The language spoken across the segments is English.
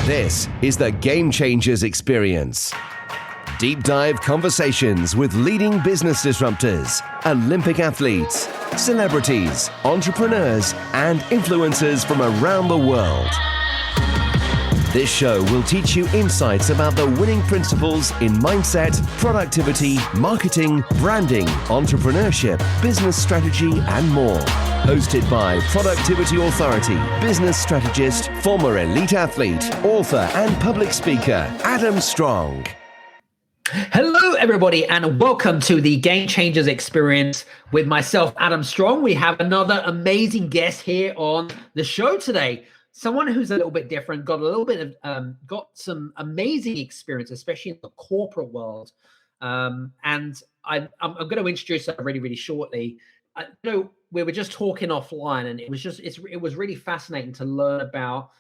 This is the Game Changers Experience. Deep dive conversations with leading business disruptors, Olympic athletes, celebrities, entrepreneurs, and influencers from around the world. This show will teach you insights about the winning principles in mindset, productivity, marketing, branding, entrepreneurship, business strategy, and more. Hosted by Productivity Authority, business strategist, former elite athlete, author, and public speaker, Adam Strong. Hello, everybody, and welcome to the Game Changers Experience with myself, Adam Strong. We have another amazing guest here on the show today. Someone who's a little bit different, got got some amazing experience, especially in the corporate world. And I'm going to introduce her really, really shortly. We were just talking offline, and it was really fascinating to learn about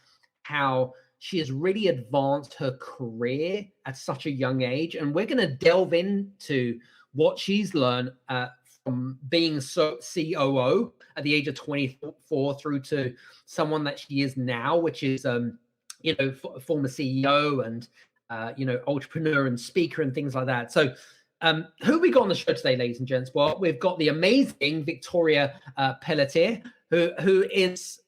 how she has really advanced her career at such a young age. And we're going to delve into what she's learned from being COO at the age of 24 through to someone that she is now, which is, former CEO and, entrepreneur and speaker and things like that. So who we got on the show today, ladies and gents? Well, we've got the amazing Victoria Pelletier, who is,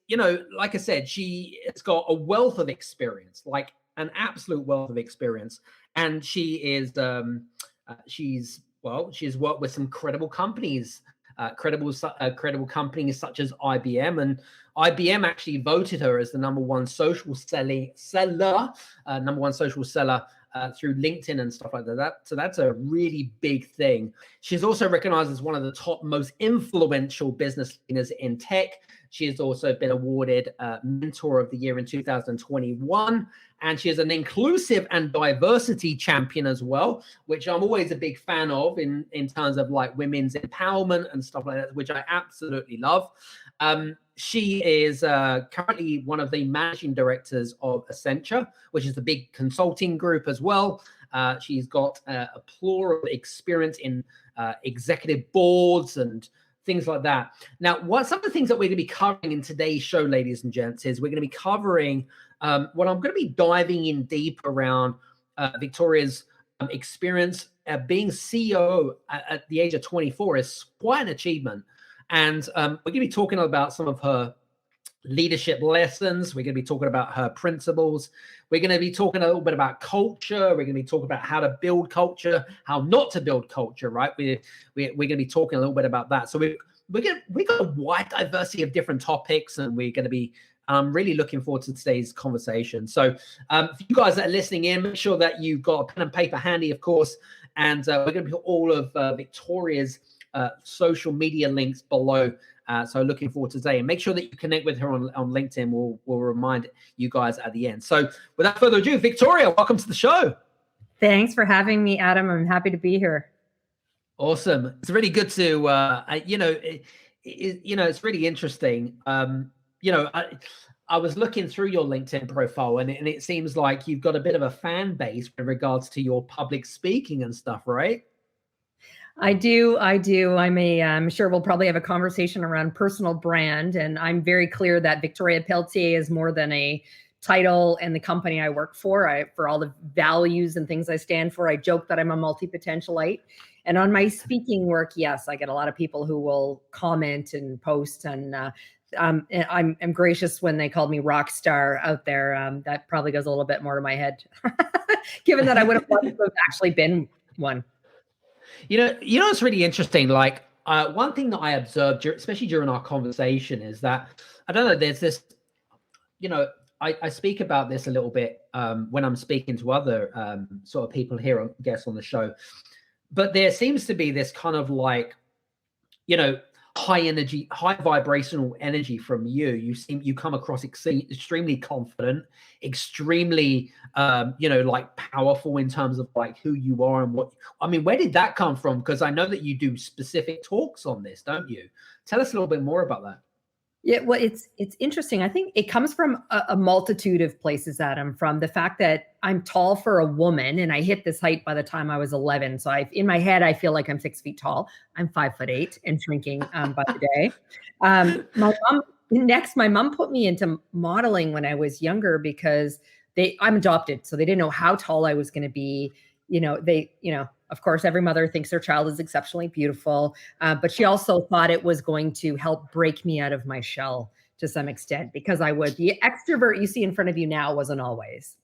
like I said, she has got a wealth of experience, like an absolute wealth of experience. And she is, she's worked with some credible companies, credible companies such as IBM, and IBM actually voted her as the number one social seller through LinkedIn and stuff like that. So that's a really big thing. She's also recognized as one of the top most influential business leaders in tech. She has also been awarded Mentor of the Year in 2021. And she is an inclusive and diversity champion as well, which I'm always a big fan of in terms of like women's empowerment and stuff like that, which I absolutely love. She is currently one of the managing directors of Accenture, which is a big consulting group as well. She's got a plethora of experience in executive boards and things like that. Now, some of the things that we're going to be covering in today's show, ladies and gents, is we're going to be covering what I'm going to be diving in deep around Victoria's experience. Being CEO at the age of 24 is quite an achievement. And we're going to be talking about some of her leadership lessons. We're going to be talking about her principles. We're going to be talking a little bit about culture. We're going to be talking about how to build culture, how not to build culture, right? We're going to be talking a little bit about that. So we got a wide diversity of different topics, and we're going to be I'm really looking forward to today's conversation. So for you guys that are listening in, make sure that you've got a pen and paper handy, of course, and we're going to put all of Victoria's social media links below. So looking forward to today, and make sure that you connect with her on LinkedIn. We'll remind you guys at the end. So without further ado, Victoria, welcome to the show. Thanks for having me, Adam. I'm happy to be here. Awesome. It's really good to, it's really interesting. I was looking through your LinkedIn profile, and it seems like you've got a bit of a fan base in regards to your public speaking and stuff, right? I do. I'm sure we'll probably have a conversation around personal brand, and I'm very clear that Victoria Pelletier is more than a title and the company I work for. For all the values and things I stand for, I joke that I'm a multi-potentialite. And on my speaking work, yes, I get a lot of people who will comment and post, and I'm gracious when they called me rock star out there. That probably goes a little bit more to my head, given that I would have wanted to have actually been one. It's really interesting. Like one thing that I observed, especially during our conversation, is that I don't know. There's this, I speak about this a little bit when I'm speaking to other sort of people here, I guess, on the show. But there seems to be this kind of like, high energy, high vibrational energy from you. You come across extremely confident, extremely, like powerful in terms of like who you are and where did that come from? Because I know that you do specific talks on this, don't you? Tell us a little bit more about that. Yeah, well, it's interesting. I think it comes from a multitude of places, Adam, from the fact that I'm tall for a woman, and I hit this height by the time I was 11. So in my head, I feel like I'm 6 feet tall. I'm 5'8" and shrinking by the day. My mom put me into modeling when I was younger because I'm adopted, so they didn't know how tall I was going to be. Of course, every mother thinks their child is exceptionally beautiful, but she also thought it was going to help break me out of my shell to some extent, because the extrovert you see in front of you now wasn't always.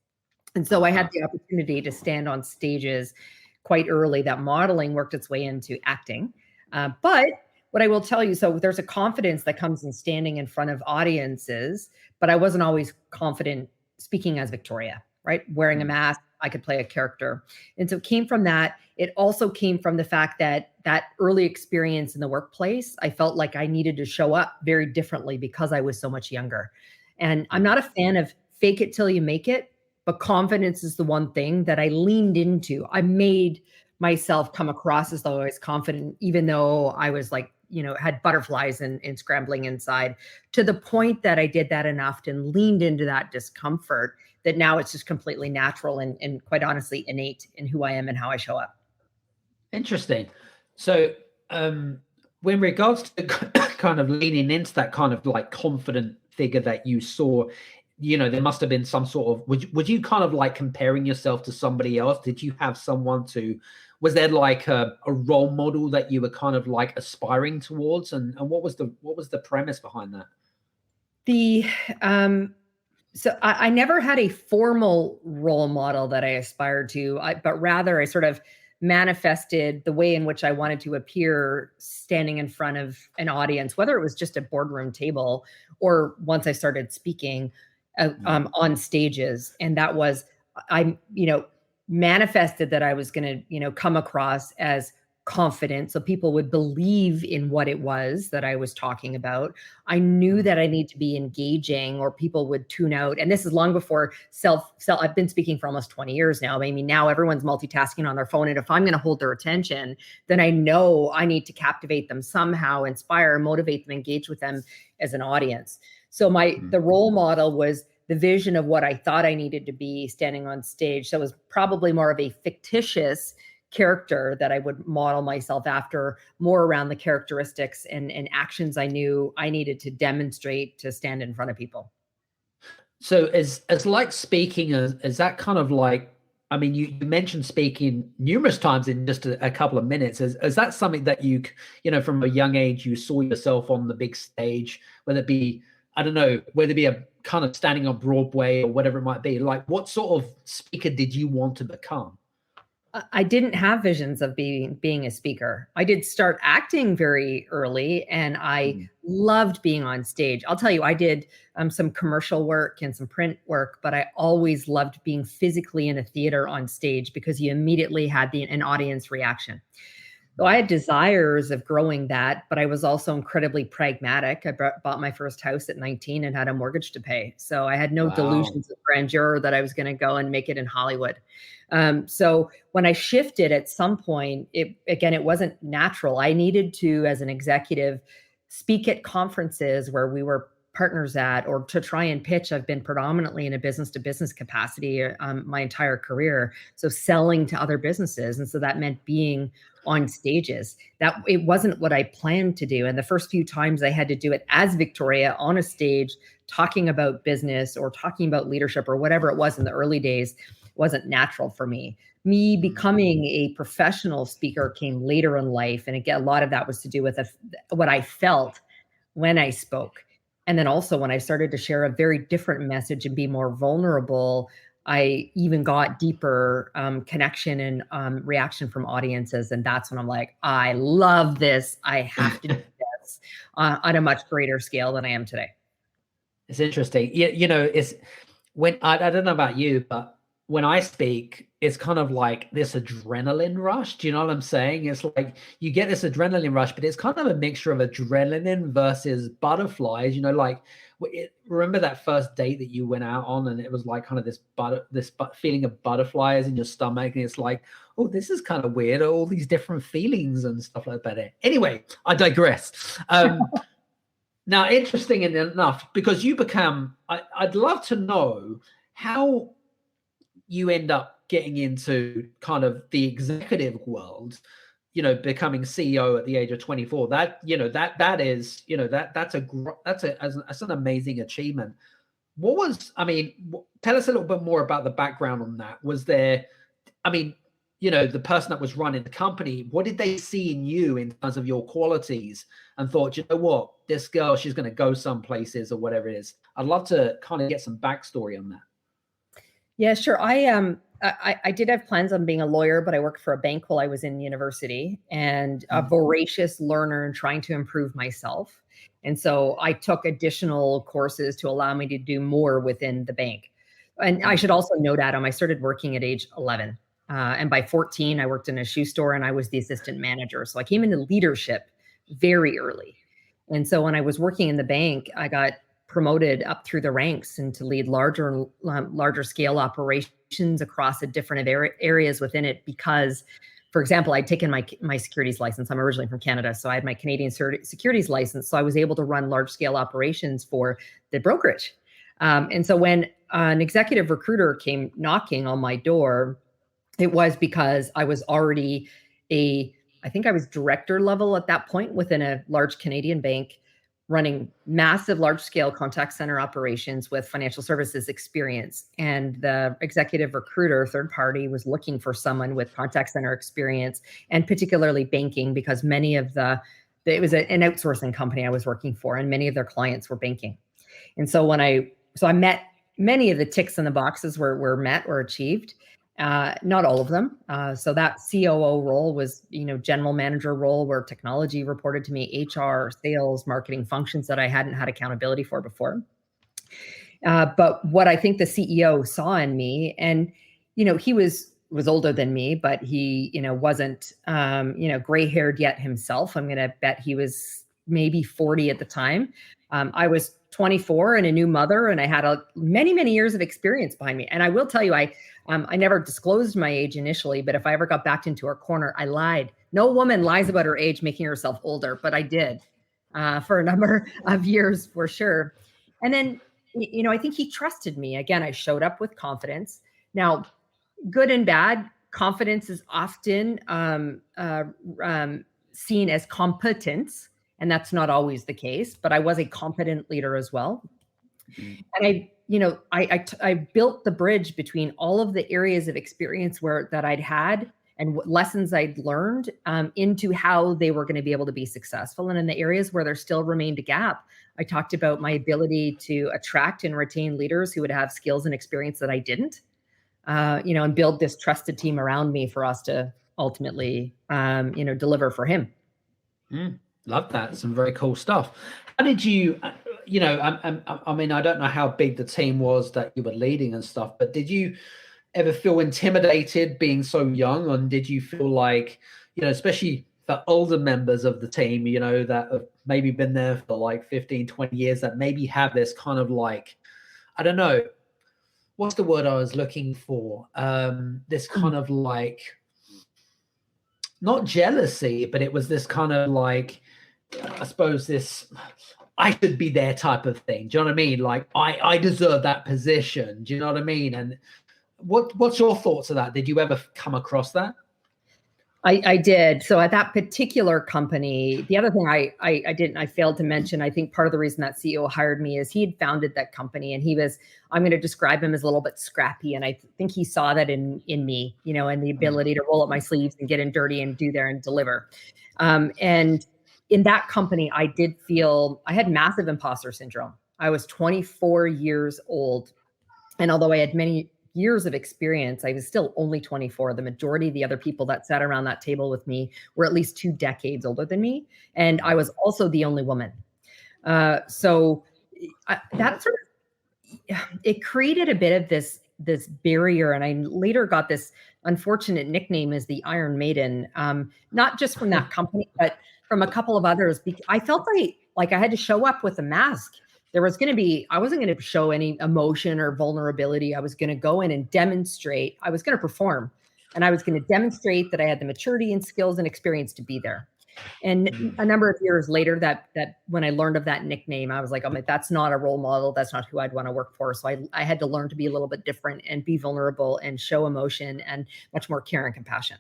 And so I had the opportunity to stand on stages quite early. That modeling worked its way into acting. But what I will tell you, so there's a confidence that comes in standing in front of audiences, but I wasn't always confident speaking as Victoria, right? Wearing a mask, I could play a character. And so it came from that. It also came from the fact that early experience in the workplace, I felt like I needed to show up very differently because I was so much younger. And I'm not a fan of fake it till you make it, but confidence is the one thing that I leaned into. I made myself come across as though I was confident, even though I was like, had butterflies and scrambling inside, to the point that I did that enough and leaned into that discomfort that now it's just completely natural and quite honestly innate in who I am and how I show up. Interesting. So when regards to kind of leaning into that kind of like confident figure that you saw, there must have been some sort of, would you kind of like comparing yourself to somebody else? Did you have was there like a role model that you were kind of like aspiring towards? And what was the premise behind that? So I never had a formal role model that I aspired to, but rather I sort of manifested the way in which I wanted to appear standing in front of an audience, whether it was just a boardroom table or once I started speaking on stages. And that was, I manifested that I was going to, come across as confident, so people would believe in what it was that I was talking about. I knew that I need to be engaging or people would tune out. And this is long before I've been speaking for almost 20 years now. I mean, now everyone's multitasking on their phone. And if I'm going to hold their attention, then I know I need to captivate them somehow, inspire, motivate them, engage with them as an audience. So the role model was the vision of what I thought I needed to be standing on stage. So it was probably more of a fictitious character that I would model myself after, more around the characteristics and actions I knew I needed to demonstrate to stand in front of people. So as like speaking, is that kind of like, I mean, you mentioned speaking numerous times in just a couple of minutes. Is that something that you from a young age, you saw yourself on the big stage, whether it be, I don't know, whether it be a kind of standing on Broadway or whatever it might be? Like, what sort of speaker did you want to become? I didn't have visions of being a speaker. I did start acting very early, and I loved being on stage. I'll tell you, I did some commercial work and some print work, but I always loved being physically in a theater on stage because you immediately had an audience reaction. So I had desires of growing that, but I was also incredibly pragmatic. I bought my first house at 19 and had a mortgage to pay. So I had no delusions of grandeur that I was going to go and make it in Hollywood. So when I shifted at some point, it wasn't natural. I needed to, as an executive, speak at conferences where we were partners at, or to try and pitch. I've been predominantly in a business to business capacity my entire career. So selling to other businesses. And so that meant being on stages. That it wasn't what I planned to do. And the first few times I had to do it as Victoria on a stage, talking about business or talking about leadership or whatever it was in the early days, wasn't natural for me. Me becoming a professional speaker came later in life. And again, a lot of that was to do with what I felt when I spoke. And then also when I started to share a very different message and be more vulnerable, I even got deeper connection and reaction from audiences. And that's when I'm like, I love this. I have to do this on a much greater scale than I am today. It's interesting. It's when I don't know about you, but when I speak, it's kind of like this adrenaline rush. Do you know what I'm saying? It's like you get this adrenaline rush, but it's kind of a mixture of adrenaline versus butterflies. Like remember that first date that you went out on, and it was like kind of this feeling of butterflies in your stomach, and it's like, oh, this is kind of weird. All these different feelings and stuff like that. Anyway, I digress. Now, interesting enough, because you become, I'd love to know how you end up getting into kind of the executive world, becoming CEO at the age of 24. That, that's an amazing achievement. What was, I mean, tell us a little bit more about the background on that. Was there, I mean, you know, the person that was running the company, what did they see in you in terms of your qualities and thought, you know what, this girl, she's going to go some places or whatever it is? I'd love to kind of get some backstory on that. Yeah, sure. I did have plans on being a lawyer, but I worked for a bank while I was in university, and a voracious learner and trying to improve myself. And so I took additional courses to allow me to do more within the bank. And I should also note, Adam, I started working at age 11. And by 14, I worked in a shoe store and I was the assistant manager. So I came into leadership very early. And so when I was working in the bank, I got promoted up through the ranks and to lead larger scale operations across a different areas within it. Because, for example, I'd taken my securities license. I'm originally from Canada, so I had my Canadian securities license. So I was able to run large scale operations for the brokerage. And so when an executive recruiter came knocking on my door, it was because I was already I think I was director level at that point within a large Canadian bank, running massive large scale contact center operations with financial services experience. And the executive recruiter, third party, was looking for someone with contact center experience and particularly banking, because many of it was an outsourcing company I was working for, and many of their clients were banking. And so I met many of the ticks in the boxes were met or achieved. Not all of them. So that COO role was, general manager role where technology reported to me, HR, sales, marketing functions that I hadn't had accountability for before. But what I think the CEO saw in me, and, he was older than me, but he, wasn't, gray haired yet himself. I'm going to bet he was maybe 40 at the time. I was 24 and a new mother, and I had many, many years of experience behind me. And I will tell you, I never disclosed my age initially, but if I ever got backed into a corner, I lied. No woman lies about her age, making herself older, but I did for a number of years for sure. And then, I think he trusted me. Again, I showed up with confidence. Now, good and bad, confidence is often seen as competence. And that's not always the case, but I was a competent leader as well. And I built the bridge between all of the areas of experience that I'd had and what lessons I'd learned into how they were going to be able to be successful. And in the areas where there still remained a gap, I talked about my ability to attract and retain leaders who would have skills and experience that I didn't, and build this trusted team around me for us to ultimately, deliver for him. Love that. Some very cool stuff. How did you, I mean, I don't know how big the team was that you were leading and stuff, but did you ever feel intimidated being so young? And did you feel like, especially for older members of the team, that have maybe been there for like 15, 20 years, that maybe have this kind of like, I don't know, what's the word I was looking for? This kind of like, not jealousy, but it was this kind of like, I suppose this, I should be there type of thing. Do you know what I mean? Like I deserve that position. Do you know what I mean? And what's your thoughts of that? Did you ever come across that? I did. So at that particular company, the other thing I failed to mention, I think part of the reason that CEO hired me is he had founded that company, and I'm going to describe him as a little bit scrappy. And I think he saw that in me, and the ability to roll up my sleeves and get in dirty and do there and deliver. And in that company, I did feel I had massive imposter syndrome. I was 24 years old. And although I had many years of experience, I was still only 24. The majority of the other people that sat around that table with me were at least 2 decades older than me. And I was also the only woman. That sort of, it created a bit of this barrier. And I later got this unfortunate nickname as the Iron Maiden, not just from that company, but from a couple of others. I felt like I had to show up with a mask. I wasn't going to show any emotion or vulnerability. I was going to go in and demonstrate. I was going to perform, and I was going to demonstrate that I had the maturity and skills and experience to be there. And a number of years later, that when I learned of that nickname, I was like, oh, that's not a role model. That's not who I'd want to work for. So I had to learn to be a little bit different and be vulnerable and show emotion and much more care and compassion.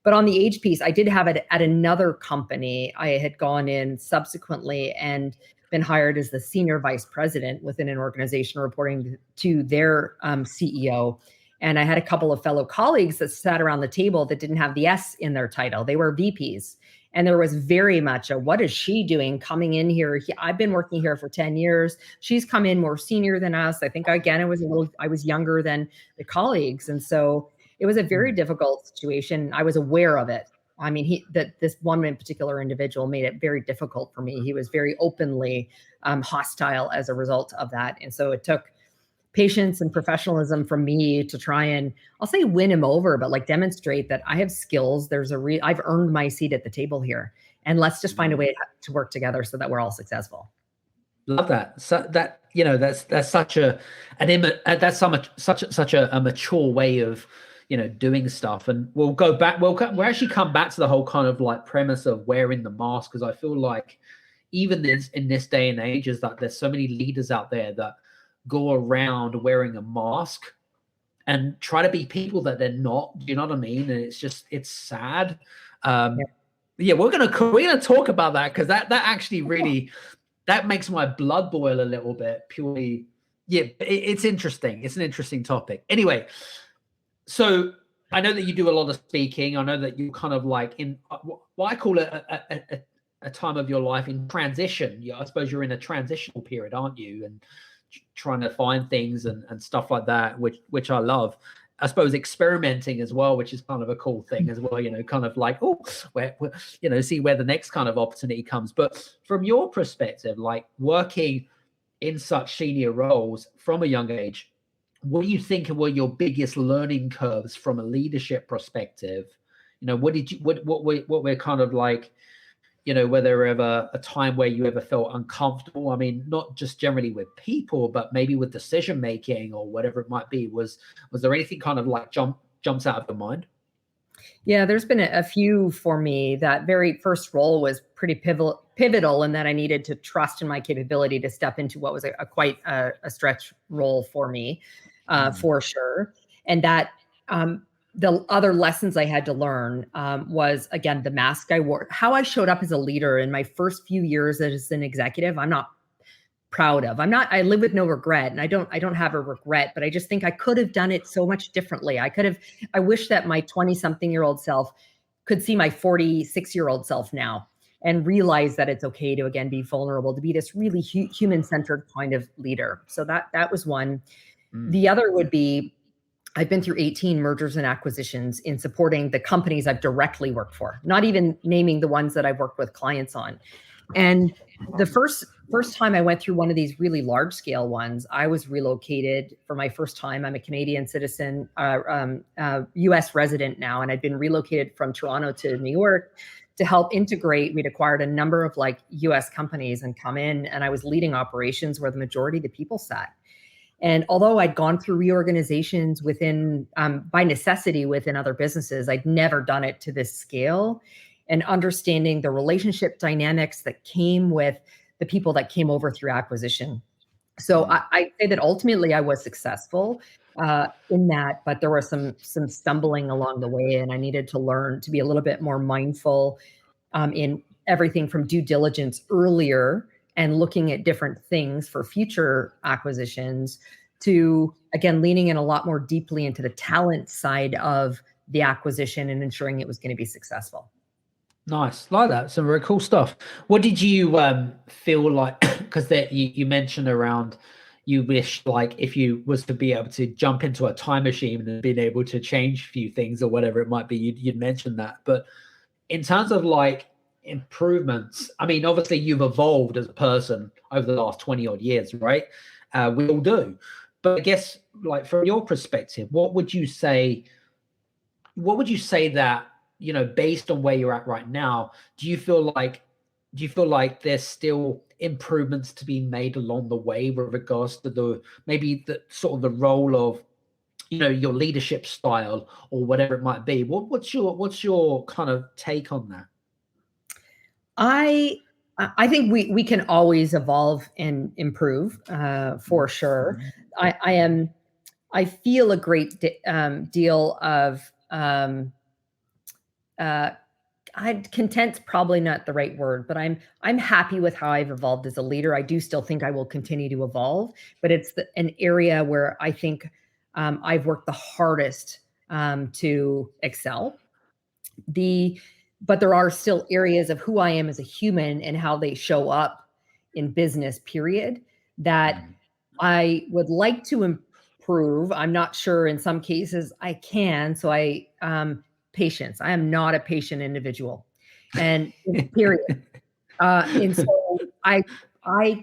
But on the age piece, I did have it at another company. I had gone in subsequently, and been hired as the senior vice president within an organization reporting to their CEO. And I had a couple of fellow colleagues that sat around the table that didn't have the S in their title. They were VPs. And there was very much a, what is she doing coming in here? I've been working here for 10 years. She's come in more senior than us. I think, again, I was younger than the colleagues. And so it was a very difficult situation. I was aware of it. I mean, this one in particular individual made it very difficult for me. He was very openly hostile as a result of that. And so it took patience and professionalism from me to try and, I'll say, win him over, but like demonstrate that I have skills. I've earned my seat at the table here, and let's just find a way to work together so that we're all successful. Love that. So that, that's such a mature way of, doing stuff. And we'll go back. We'll actually come back to the whole kind of like premise of wearing the mask, because I feel like even in this day and age is that there's so many leaders out there that go around wearing a mask and try to be people that they're not. Do you know what I mean? And it's sad. Yeah, we're gonna talk about that, because that actually really that makes my blood boil a little bit. Purely, yeah, it's interesting. It's an interesting topic. Anyway, so I know that you do a lot of speaking. I know that you kind of like in what I call a time of your life in transition. I suppose you're in a transitional period, aren't you? And trying to find things and stuff like that, which I love. I suppose experimenting as well, which is kind of a cool thing as well, kind of like, see where the next kind of opportunity comes. But from your perspective, like working in such senior roles from a young age, what do you think were your biggest learning curves from a leadership perspective? What were kind of like, were there ever a time where you ever felt uncomfortable? I mean, not just generally with people, but maybe with decision making or whatever it might be. Was there anything kind of like jumps out of your mind? Yeah, there's been a few for me. That very first role was pretty pivotal in that I needed to trust in my capability to step into what was quite a stretch role for me, for sure. And that the other lessons I had to learn was, again, the mask I wore, how I showed up as a leader in my first few years as an executive. I'm not proud of. I live with no regret, and I don't have a regret, but I just think I could have done it so much differently. I wish that my 20-something-year-old self could see my 46-year-old self now and realize that it's okay to, again, be vulnerable, to be this really human-centered kind of leader. So that was one. The other would be, I've been through 18 mergers and acquisitions in supporting the companies I've directly worked for, not even naming the ones that I've worked with clients on. And the first time I went through one of these really large scale ones, I was relocated for my first time. I'm a Canadian citizen, US resident now, and I'd been relocated from Toronto to New York to help integrate. We'd acquired a number of like US companies and come in, and I was leading operations where the majority of the people sat. And although I'd gone through reorganizations within, by necessity within other businesses, I'd never done it to this scale, and understanding the relationship dynamics that came with the people that came over through acquisition. So I say that ultimately I was successful in that, but there was some stumbling along the way, and I needed to learn to be a little bit more mindful in everything from due diligence earlier and looking at different things for future acquisitions, to, again, leaning in a lot more deeply into the talent side of the acquisition and ensuring it was going to be successful. Nice. Like that. Some very cool stuff. What did you feel like, because you mentioned around, you wish like if you was to be able to jump into a time machine and being able to change a few things or whatever it might be, you'd mentioned that. But in terms of like improvements, I mean, obviously you've evolved as a person over the last 20 odd years, right? We all do. But I guess, like, from your perspective, what would you say that, based on where you're at right now, do you feel like there's still improvements to be made along the way with regards to the sort of the role of, your leadership style or whatever it might be? What's your kind of take on that? I think we can always evolve and improve, for sure. I feel a great deal of content's probably not the right word, but I'm happy with how I've evolved as a leader. I do still think I will continue to evolve, but it's an area where I think I've worked the hardest to excel. But there are still areas of who I am as a human and how they show up in business, period, that I would like to improve. I'm not sure in some cases I can. So patience. I am not a patient individual, and period. And so I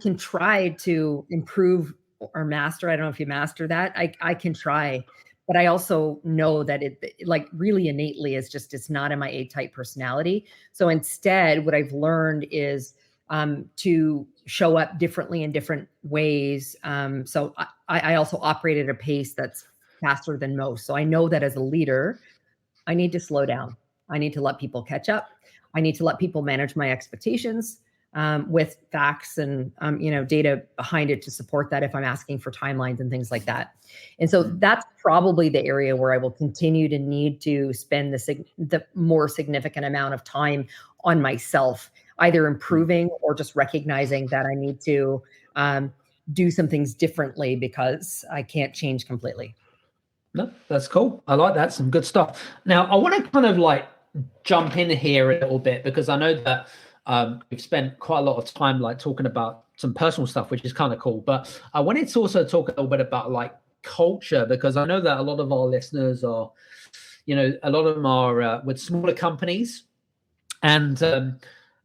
can try to improve or master. I don't know if you master that. I can try, but I also know that it like really innately is just, it's not in my A-type personality. So instead, what I've learned is to show up differently in different ways. So I also operate at a pace that's faster than most. So I know that as a leader, I need to slow down. I need to let people catch up. I need to let people manage my expectations with facts and data behind it to support that if I'm asking for timelines and things like that. And so that's probably the area where I will continue to need to spend the more significant amount of time on myself, either improving or just recognizing that I need to do some things differently because I can't change completely. No, that's cool. I like that. Some good stuff. Now, I want to kind of like jump in here a little bit because I know that we've spent quite a lot of time like talking about some personal stuff, which is kind of cool. But I wanted to also talk a little bit about like culture, because I know that a lot of our listeners are, a lot of them are with smaller companies, and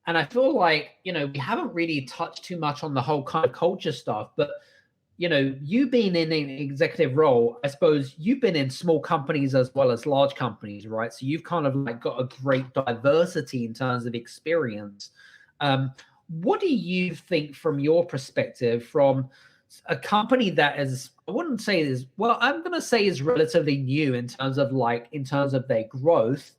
I feel like we haven't really touched too much on the whole kind of culture stuff, but you being in an executive role, I suppose you've been in small companies as well as large companies, right? So you've kind of like got a great diversity in terms of experience. What do you think from your perspective from a company that is, I wouldn't say is, well, I'm going to say is relatively new in terms of their growth,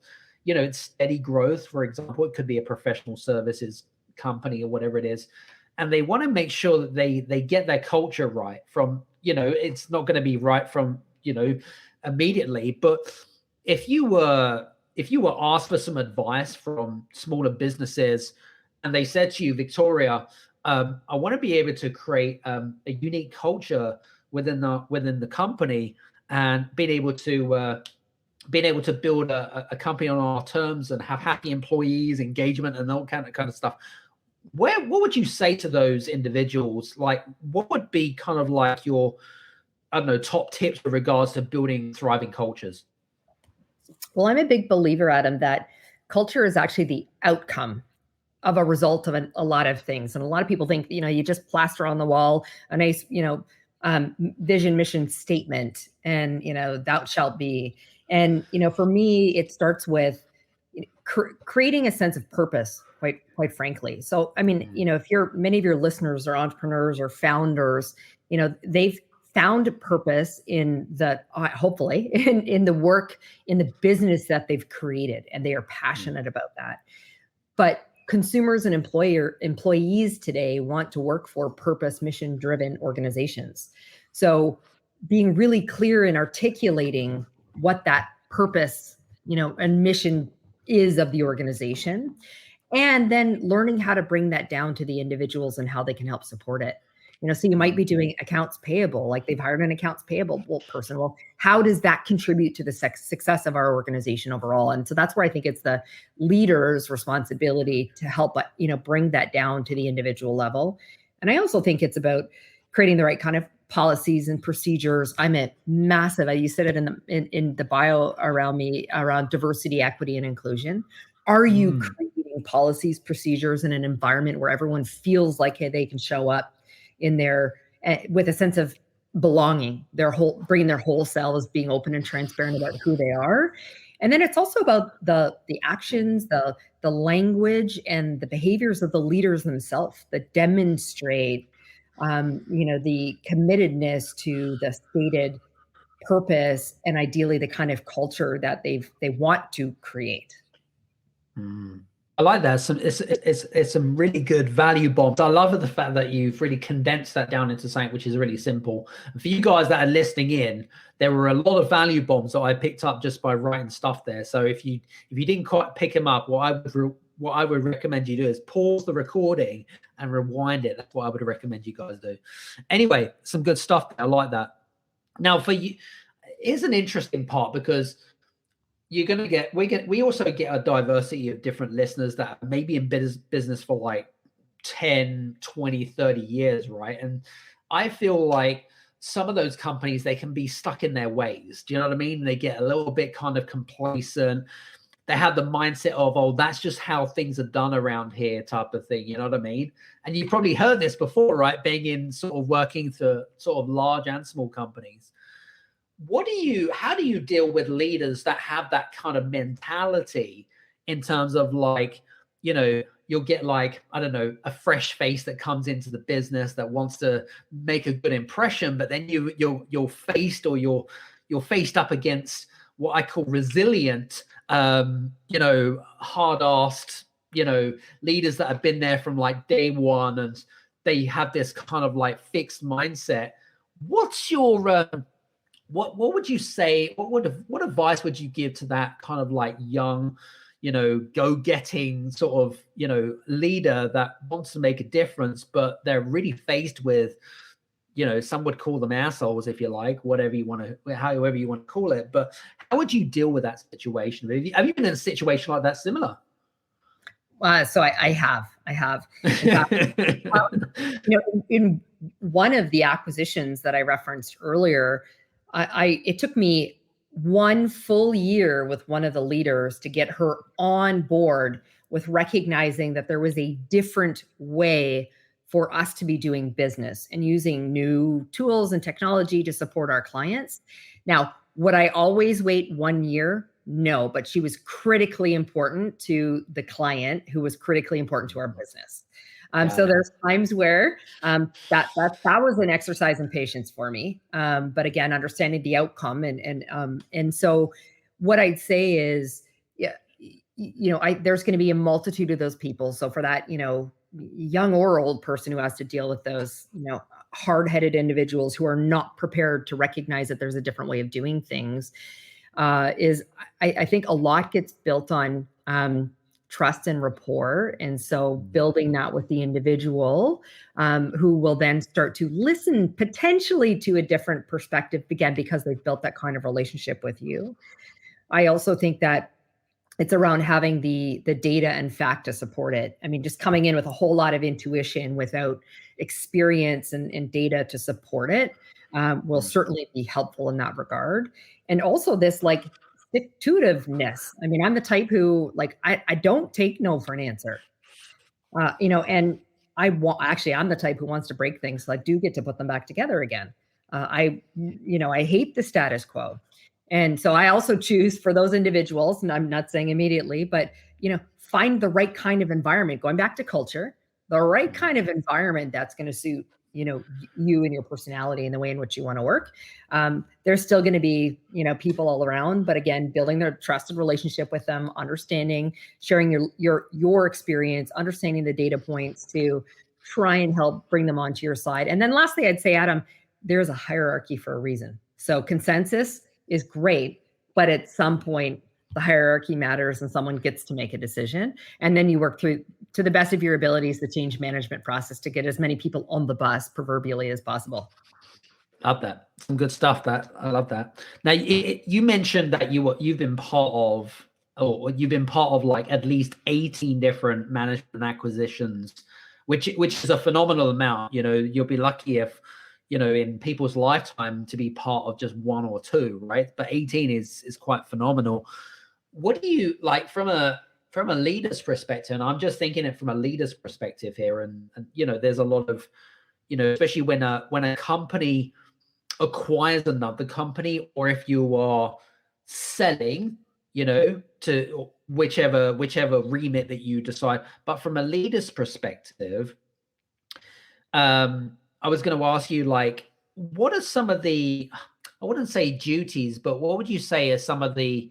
it's steady growth. For example, it could be a professional services company or whatever it is. And they want to make sure that they get their culture right from, it's not going to be right from, immediately. But if you were asked for some advice from smaller businesses and they said to you, Victoria, I want to be able to create a unique culture within the company and being able to build a company on our terms and have happy employees, engagement, and all kind of stuff. What would you say to those individuals? Like, what would be kind of like your, I don't know, top tips with regards to building thriving cultures? Well, I'm a big believer, Adam, that culture is actually the outcome of a result of a lot of things. And a lot of people think, you just plaster on the wall a nice, vision, mission statement, and, thou shalt be. And, for me, it starts with creating a sense of purpose, quite frankly. So, I mean, if many of your listeners are entrepreneurs or founders, they've found purpose in hopefully in the work, in the business that they've created, and they are passionate about that. But consumers and employees today want to work for purpose, mission-driven organizations. So being really clear in articulating what that purpose, and mission is of the organization, and then learning how to bring that down to the individuals and how they can help support it. So you might be doing accounts payable, like they've hired an accounts payable person. Well, how does that contribute to the success of our organization overall? And so that's where I think it's the leader's responsibility to help, bring that down to the individual level. And I also think it's about creating the right kind of policies and procedures. I'm a massive, you said it in the bio around me, around diversity, equity, and inclusion. Are you creating policies, procedures in an environment where everyone feels like they can show up in their with a sense of belonging, bringing their whole selves, being open and transparent about who they are? And then it's also about the actions, the language, and the behaviors of the leaders themselves that demonstrate the committedness to the stated purpose and ideally the kind of culture that they want to create. I like that. It's some really good value bombs. I love the fact that you've really condensed that down into something which is really simple. And for you guys that are listening in, there were a lot of value bombs that I picked up just by writing stuff there. So if you didn't quite pick them up, what I would recommend you do is pause the recording and rewind it. That's what I would recommend you guys do. Anyway, some good stuff. I like that. Now for you, here's an interesting part, because you're going to get, we also get a diversity of different listeners that are maybe in business for like 10, 20, 30 years, right? And I feel like some of those companies, they can be stuck in their ways. Do you know what I mean? They get a little bit kind of complacent. They have the mindset of, oh, that's just how things are done around here type of thing. You know what I mean? And you probably heard this before, right? Being in sort of working for sort of large and small companies. How do you deal with leaders that have that kind of mentality in terms of like, you'll get like, I don't know, a fresh face that comes into the business that wants to make a good impression, but then you're faced up against what I call resilient, hard-assed, leaders that have been there from like day one, and they have this kind of like fixed mindset. What's your what would you say? What advice would you give to that kind of like young, go-getting sort of, leader that wants to make a difference, but they're really faced with, some would call them assholes, if you like, however you want to call it. But how would you deal with that situation? Have you been in a situation like that similar? So I have. In fact, in one of the acquisitions that I referenced earlier, it took me 1 full year with one of the leaders to get her on board with recognizing that there was a different way for us to be doing business and using new tools and technology to support our clients. Now, would I always wait 1 year? No, but she was critically important to the client, who was critically important to our business. So there's times where that was an exercise in patience for me. But again, understanding the outcome, and so what I'd say is, there's going to be a multitude of those people. So for that, young or old person who has to deal with those, hard-headed individuals who are not prepared to recognize that there's a different way of doing things, I think a lot gets built on trust and rapport. And so building that with the individual, who will then start to listen potentially to a different perspective, again, because they've built that kind of relationship with you. I also think that it's around having the data and fact to support it. I mean, just coming in with a whole lot of intuition without experience and data to support it will certainly be helpful in that regard. And also this like stick-to-itiveness. I mean, I'm the type who I don't take no for an answer. And I'm the type who wants to break things, so I do get to put them back together again. I hate the status quo. And so I also choose for those individuals, and I'm not saying immediately, but, find the right kind of environment, going back to culture, the right kind of environment that's going to suit, you and your personality and the way in which you want to work. There's still going to be, people all around, but again, building their trusted relationship with them, understanding, sharing your experience, understanding the data points to try and help bring them onto your side. And then lastly, I'd say, Adam, there's a hierarchy for a reason. So consensus is great, but at some point the hierarchy matters and someone gets to make a decision. And then you work through, to the best of your abilities, the change management process to get as many people on the bus proverbially as possible. Love that. Some good stuff. I love that. Now you mentioned that you've been part of like at least 18 different management acquisitions, which is a phenomenal amount. You'll be lucky if, in people's lifetime to be part of just 1 or 2, right? But 18 is quite phenomenal. What do you like from a leader's perspective? And I'm just thinking it from a leader's perspective here. And there's a lot of, especially when a company acquires another company, or if you are selling, to whichever remit that you decide. But from a leader's perspective, I was going to ask you, like, what are some of the, I wouldn't say duties, but what would you say are some of the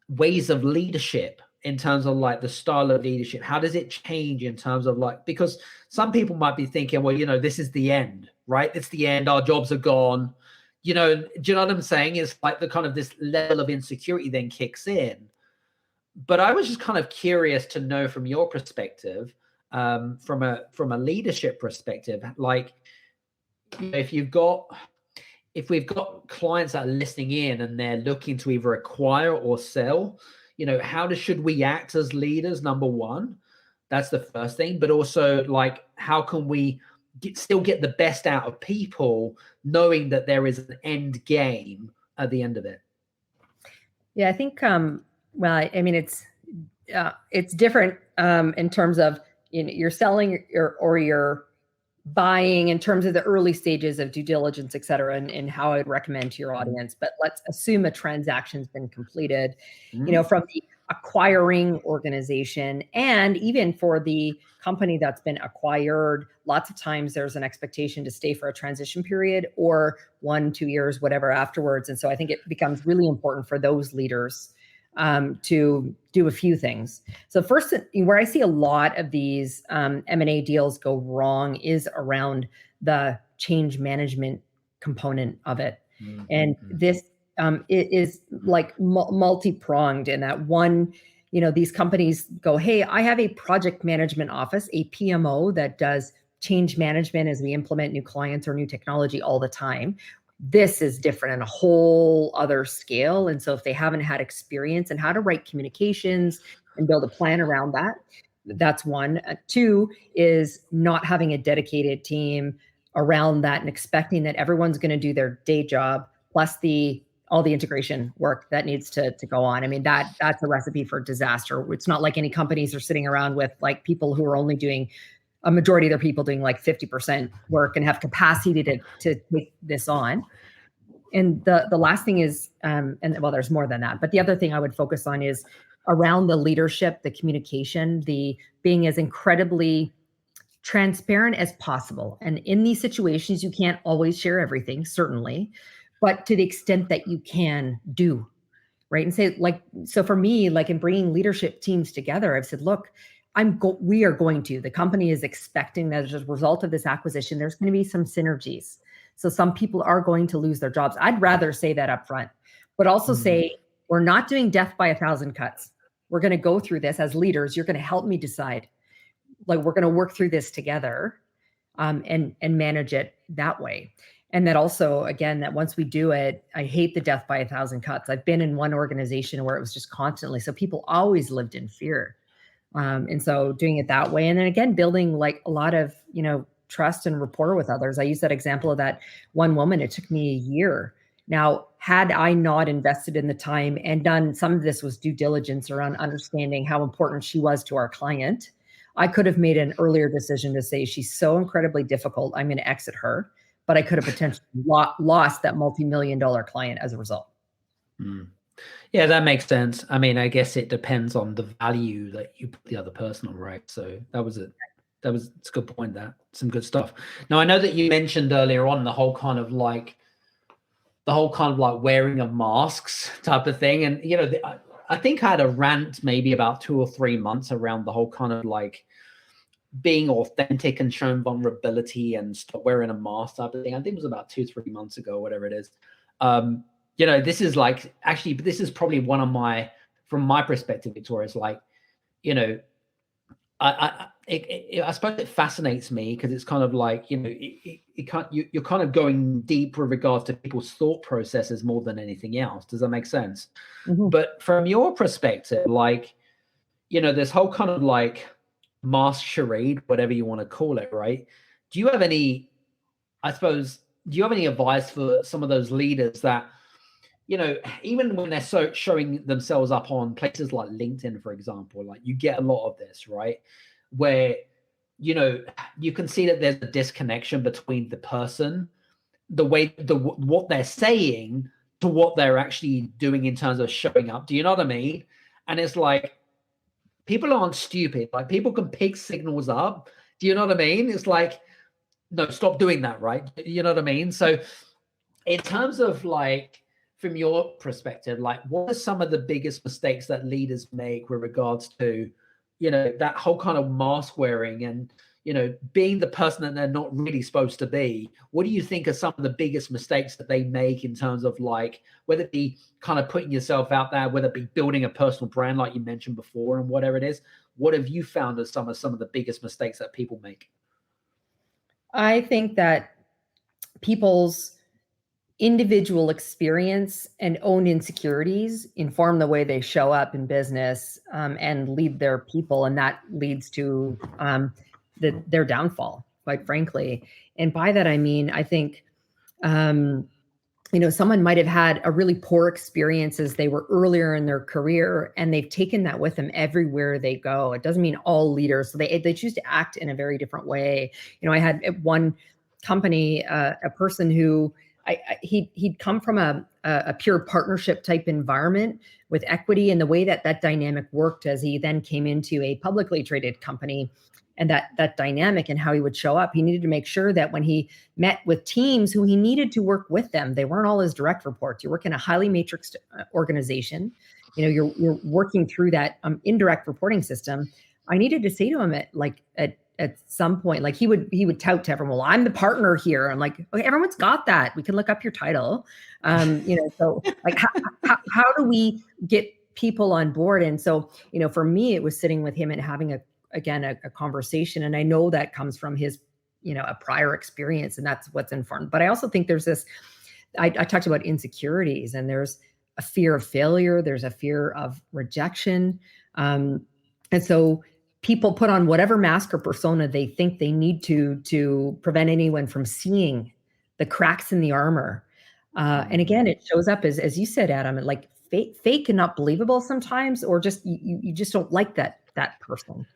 ways of leadership in terms of like the style of leadership? How does it change in terms of like, because some people might be thinking, well, this is the end, right? It's the end. Our jobs are gone. Do you know what I'm saying? It's like the kind of this level of insecurity then kicks in. But I was just kind of curious to know from your perspective, from a leadership perspective, like if we've got clients that are listening in and they're looking to either acquire or sell, should we act as leaders? Number one, that's the first thing. But also, like, how can we still get the best out of people, knowing that there is an end game at the end of it? Yeah, I think. Well, I mean, it's different in terms of you're selling or you're buying in terms of the early stages of due diligence, et cetera, and how I'd recommend to your audience. But let's assume a transaction's been completed, from the acquiring organization, and even for the company that's been acquired, lots of times there's an expectation to stay for a transition period or 1-2 years, whatever afterwards. And so I think it becomes really important for those leaders to do a few things. So first, where I see a lot of these M&A deals go wrong is around the change management component of it. Mm-hmm. And this it is like multi-pronged in that one, these companies go, hey, I have a project management office, a PMO that does change management as we implement new clients or new technology all the time. This is different on a whole other scale. And so if they haven't had experience in how to write communications and build a plan around that, that's one. Two is not having a dedicated team around that and expecting that everyone's going to do their day job plus all the integration work that needs to go on. I mean, that's a recipe for disaster. It's not like any companies are sitting around with like people who are only doing a majority of their people doing like 50% work and have capacity to take this on. And the last thing is, there's more than that, but the other thing I would focus on is around the leadership, the communication, the being as incredibly transparent as possible. And in these situations, you can't always share everything, certainly, but to the extent that you can do, right? And say, like, so for me, like in bringing leadership teams together, I've said, look, the company is expecting that as a result of this acquisition, there's going to be some synergies. So some people are going to lose their jobs. I'd rather say that up front, but also say, we're not doing death by 1,000 cuts. We're going to go through this as leaders. You're going to help me decide, like, we're going to work through this together and manage it that way. And that also, again, that once we do it, I hate the death by 1,000 cuts. I've been in one organization where it was just constantly, so people always lived in fear. And so doing it that way. And then again, building like a lot of, trust and rapport with others. I use that example of that one woman. It took me a year. Now, had I not invested in the time and done some of this was due diligence around understanding how important she was to our client, I could have made an earlier decision to say, she's so incredibly difficult, I'm going to exit her. But I could have potentially lost that multi-million-dollar client as a result. Yeah, that makes sense. I mean, I guess it depends on the value that you put the other person on, right? So it's a good point. That some good stuff. Now, I know that you mentioned earlier on the whole kind of like wearing of masks type of thing, and I think I had a rant maybe about 2 or 3 months around the whole kind of like being authentic and showing vulnerability and stop wearing a mask type of thing. I think it was about 2-3 months ago, whatever it is. This is like, actually, this is probably one of my, from my perspective, Victoria, is like, I suppose it fascinates me because it's kind of like, you're kind of going deep with regards to people's thought processes more than anything else. Does that make sense? Mm-hmm. But from your perspective, like, this whole kind of like mask charade, whatever you want to call it, right? Do you have any advice for some of those leaders that, even when they're showing themselves up on places like LinkedIn, for example, like you get a lot of this, right? Where, you can see that there's a disconnection between the person, what they're saying to what they're actually doing in terms of showing up. Do you know what I mean? And it's like, people aren't stupid. Like, people can pick signals up. Do you know what I mean? It's like, no, stop doing that, right? You know what I mean? So in terms of like, from your perspective, like what are some of the biggest mistakes that leaders make with regards to, that whole kind of mask wearing and, being the person that they're not really supposed to be? What do you think are some of the biggest mistakes that they make in terms of like, whether it be kind of putting yourself out there, whether it be building a personal brand, like you mentioned before, and whatever it is? What have you found as some of the biggest mistakes that people make? I think that people's individual experience and own insecurities inform the way they show up in business, and lead their people, and that leads to their downfall, quite frankly. And by that I mean, I think someone might have had a really poor experience as they were earlier in their career, and they've taken that with them everywhere they go. It doesn't mean all leaders, so they choose to act in a very different way. I had at one company a person who he'd come from a pure partnership type environment with equity, and the way that dynamic worked as he then came into a publicly traded company, and that dynamic and how he would show up, he needed to make sure that when he met with teams who he needed to work with them, they weren't all his direct reports. You work in a highly matrixed organization, you're working through that indirect reporting system. I needed to say to him at some point, like he would tout to everyone, well, I'm the partner here. I'm like, okay, everyone's got that. We can look up your title. So like how do we get people on board? And so, for me, it was sitting with him and having a conversation. And I know that comes from his, a prior experience, and that's what's informed. But I also think there's this, I talked about insecurities, and there's a fear of failure. There's a fear of rejection. And so people put on whatever mask or persona they think they need to prevent anyone from seeing the cracks in the armor. And again, it shows up as you said, Adam, like fake and not believable sometimes, or just you just don't like that person.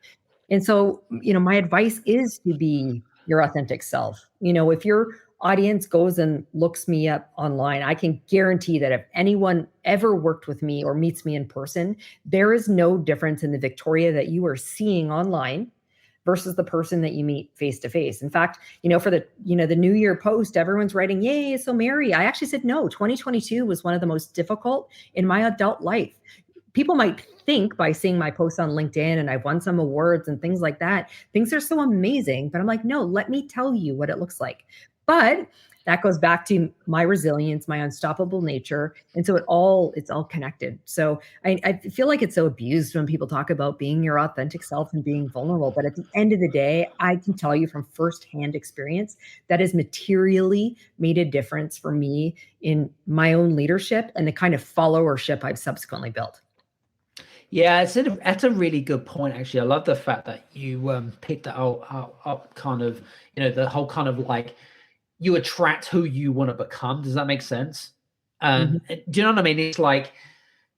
And so, my advice is to be your authentic self. If your audience goes and looks me up online, I can guarantee that if anyone ever worked with me or meets me in person, there is no difference in the Victoria that you are seeing online versus the person that you meet face to face. In fact, for the New Year post, everyone's writing, yay, so merry. I actually said, no, 2022 was one of the most difficult in my adult life. People might think by seeing my posts on LinkedIn and I've won some awards and things like that, things are so amazing. But I'm like, no, let me tell you what it looks like. But that goes back to my resilience, my unstoppable nature. And so it's all connected. So I feel like it's so abused when people talk about being your authentic self and being vulnerable. But at the end of the day, I can tell you from firsthand experience that has materially made a difference for me in my own leadership and the kind of followership I've subsequently built. Yeah, that's a really good point, actually. I love the fact that you picked that up kind of, the whole kind of like, you attract who you want to become. Does that make sense? Do you know what I mean? It's like,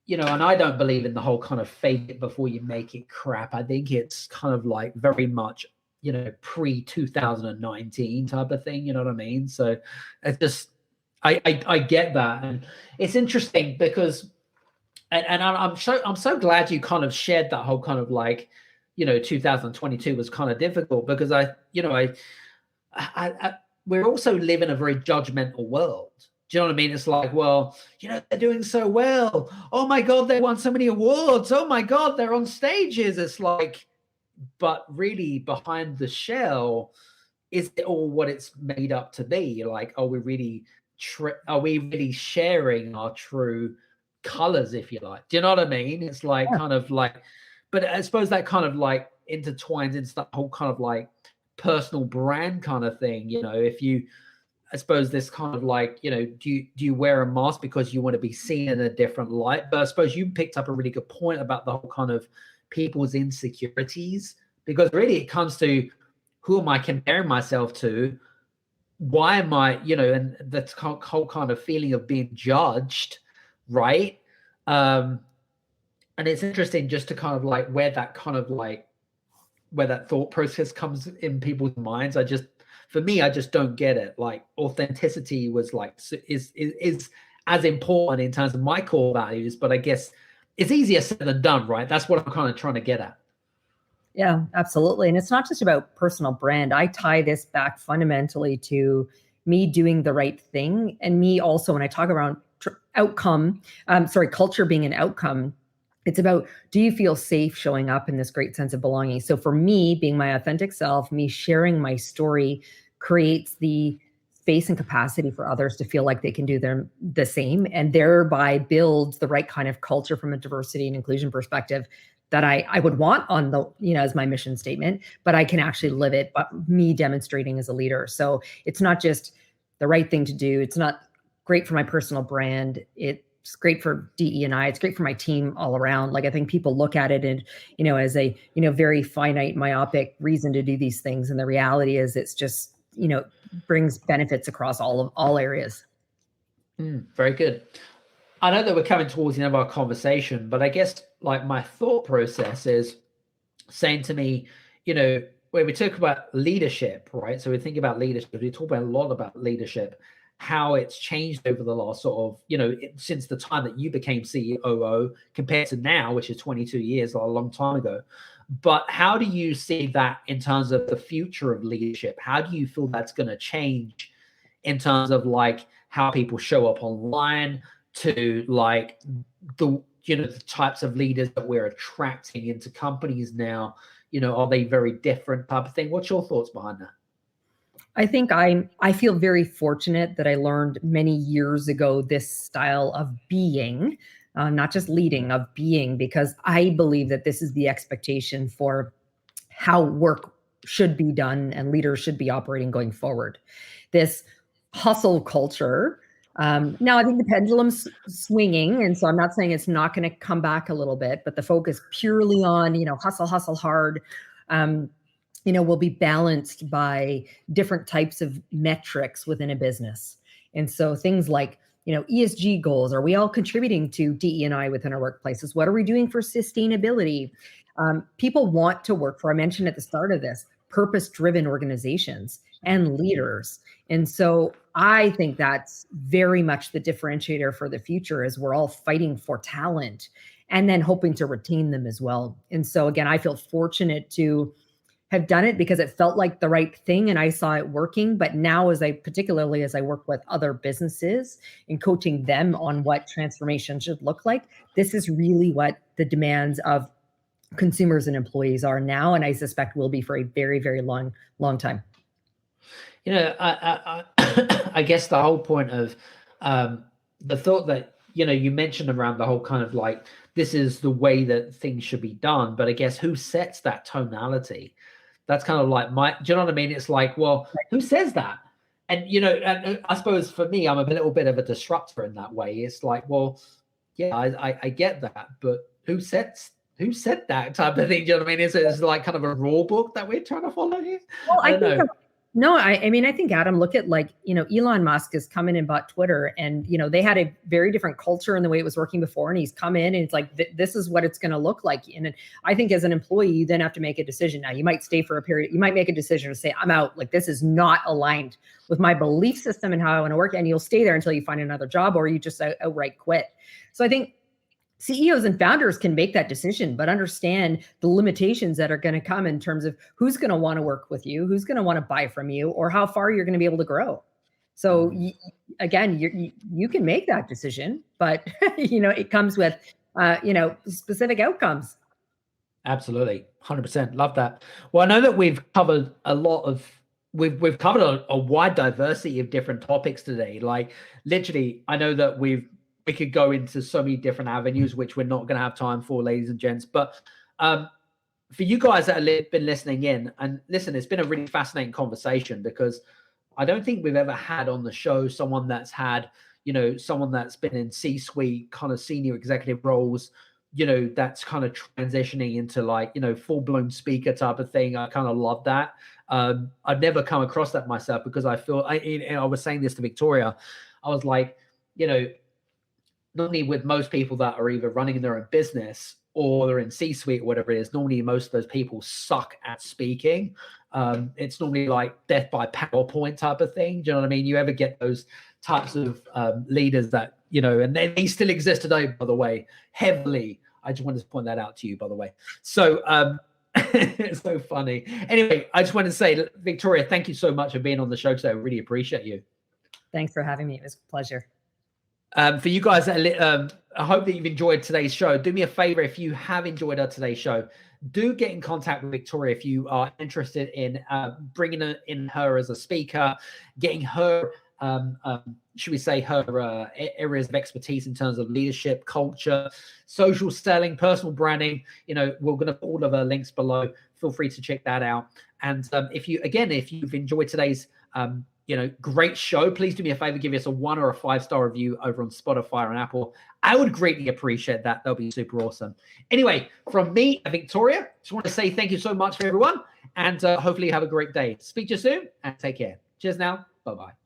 and I don't believe in the whole kind of fake it before you make it crap. I think it's kind of like very much, pre-2019 type of thing. You know what I mean? So it's just, I get that. And it's interesting because, and I'm so glad you kind of shared that whole kind of like, 2022 was kind of difficult because we're also live in a very judgmental world. Do you know what I mean? It's like, well, they're doing so well. Oh my God, they won so many awards. Oh my God, they're on stages. It's like, but really behind the shell, is it all what it's made up to be? Like, are we really sharing our true colors, if you like? Do you know what I mean? It's like kind of like, but I suppose that kind of like intertwines into that whole kind of like personal brand kind of thing. If you, I suppose this kind of like, do you wear a mask because you want to be seen in a different light? But I suppose you picked up a really good point about the whole kind of people's insecurities, because really it comes to, who am I comparing myself to? Why am I, and that whole kind of feeling of being judged, right? And it's interesting just to kind of like where that thought process comes in people's minds. I just don't get it. Like authenticity was like, is as important in terms of my core values, but I guess it's easier said than done, right? That's what I'm kind of trying to get at. Yeah, absolutely. And it's not just about personal brand. I tie this back fundamentally to me doing the right thing, and me also, when I talk around culture being an outcome. It's about, do you feel safe showing up in this great sense of belonging? So for me, being my authentic self, me sharing my story creates the space and capacity for others to feel like they can do the same, and thereby builds the right kind of culture from a diversity and inclusion perspective that I would want on the, as my mission statement, but I can actually live it, but me demonstrating as a leader. So it's not just the right thing to do. It's not great for my personal brand. It's great for DE&I. It's great for my team all around. Like, I think people look at it and, as a, very finite, myopic reason to do these things. And the reality is it's just, brings benefits across all areas. Very good. I know that we're coming towards the end of our conversation, but I guess like my thought process is saying to me, when we talk about leadership, right? So we think about leadership, we talk about a lot about leadership, how it's changed over the last sort of, since the time that you became COO compared to now, which is 22 years, a long time ago. But how do you see that in terms of the future of leadership? How do you feel that's going to change in terms of like how people show up online, to like the types of leaders that we're attracting into companies now? Are they very different type of thing? What's your thoughts behind that? I think I feel very fortunate that I learned many years ago this style of being, not just leading, of being, because I believe that this is the expectation for how work should be done and leaders should be operating going forward. This hustle culture. Now I think the pendulum's swinging, and so I'm not saying it's not going to come back a little bit, but the focus purely on, hustle hard, will be balanced by different types of metrics within a business. And so things like, ESG goals, are we all contributing to DE&I within our workplaces? What are we doing for sustainability? People want to work for, I mentioned at the start of this, purpose-driven organizations and leaders. And so I think that's very much the differentiator for the future, is we're all fighting for talent and then hoping to retain them as well. And so again, I feel fortunate to have done it because it felt like the right thing and I saw it working. But now particularly as I work with other businesses and coaching them on what transformation should look like, this is really what the demands of consumers and employees are now, and I suspect will be for a very, very long time. I guess the whole point of the thought that, you mentioned around the whole kind of like, this is the way that things should be done. But I guess who sets that tonality? That's kind of like do you know what I mean? It's like, well, who says that? And, and I suppose for me, I'm a little bit of a disruptor in that way. It's like, well, yeah, I get that, but who said that type of thing? Do you know what I mean? It's like kind of a rule book that we're trying to follow here. Well, I don't know. No, I mean, I think, Adam, look at like, Elon Musk has come in and bought Twitter, and, they had a very different culture in the way it was working before. And he's come in and it's like, this is what it's going to look like. And I think as an employee, you then have to make a decision. Now you might stay for a period. You might make a decision to say, I'm out. Like, this is not aligned with my belief system and how I want to work. And you'll stay there until you find another job, or you just outright quit. So I think CEOs and founders can make that decision, but understand the limitations that are going to come in terms of who's going to want to work with you, who's going to want to buy from you, or how far you're going to be able to grow. So again, you can make that decision, but it comes with specific outcomes. Absolutely, 100%. Love that. Well, I know that we've covered we've covered a wide diversity of different topics today. Like literally, I know that we could go into so many different avenues, which we're not going to have time for, ladies and gents. But for you guys that have been listening in, and listen, it's been a really fascinating conversation, because I don't think we've ever had on the show someone that's had, someone that's been in C-suite kind of senior executive roles, that's kind of transitioning into like, full-blown speaker type of thing. I kind of love that. I've never come across that myself, because I feel, I was saying this to Victoria, I was like, normally with most people that are either running their own business or they're in C-suite or whatever it is, normally most of those people suck at speaking. It's normally like death by PowerPoint type of thing. Do you know what I mean? You ever get those types of leaders that, and they still exist today, by the way, heavily. I just wanted to point that out to you, by the way. So it's so funny. Anyway, I just wanted to say, Victoria, thank you so much for being on the show today. I really appreciate you. Thanks for having me. It was a pleasure. For you guys, I hope that you've enjoyed today's show. Do me a favor, if you have enjoyed today's show, do get in contact with Victoria if you are interested in bringing in her as a speaker, getting her, should we say, her areas of expertise in terms of leadership, culture, social selling, personal branding. We're going to put all of her links below. Feel free to check that out. And if you've enjoyed today's great show, please do me a favor, give us a 1 or a 5-star review over on Spotify and Apple. I would greatly appreciate that. That'll be super awesome. Anyway, from me, Victoria, just want to say thank you so much for everyone, and hopefully you have a great day. Speak to you soon, and take care. Cheers now. Bye-bye.